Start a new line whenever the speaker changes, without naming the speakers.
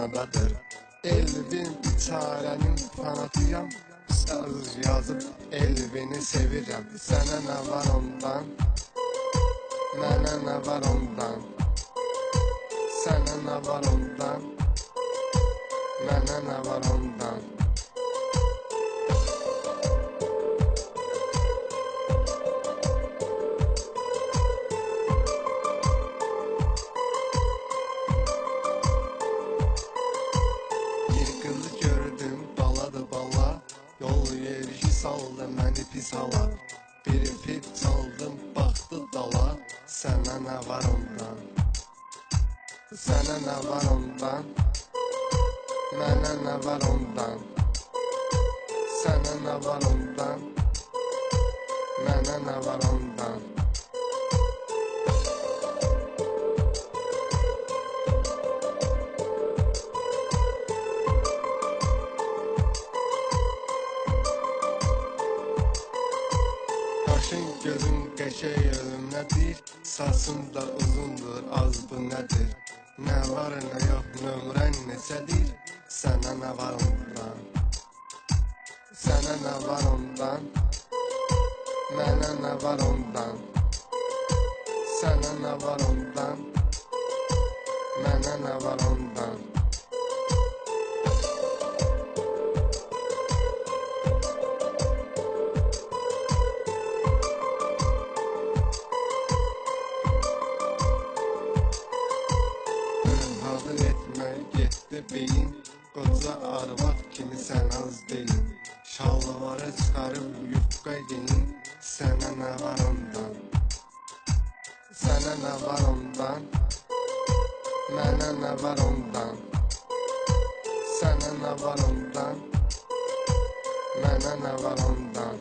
mənadadır. Elvin biçarənin fanatıyam, söz yazıb Elvini sevirəm. Sənə nə var ondan, mənə nə var ondan, sənə nə var ondan, mənə nə var ondan. Saldı məni pis hala, bir fit çaldım baxdı dala. Sənə nə var ondan, sənə nə var ondan, mənə nə var ondan, sənə nə var ondan, mənə nə var ondan. Qaşın gözün qəşəy ölüm nədir, saçın da uzundur az bu nədir. Nə var nə yox nömrən neçədir, sənə nə var ondan, sənə nə var ondan, mənə nə var ondan, sənə nə var ondan, mənə nə var ondan. Getdi beyin, qoca arvad kimi sən az deyin. Şalvara çıxarıb yufqa deyin, sənə nə var ondan, sənə nə var ondan, mənə nə var ondan, sənə nə var ondan, mənə nə var ondan.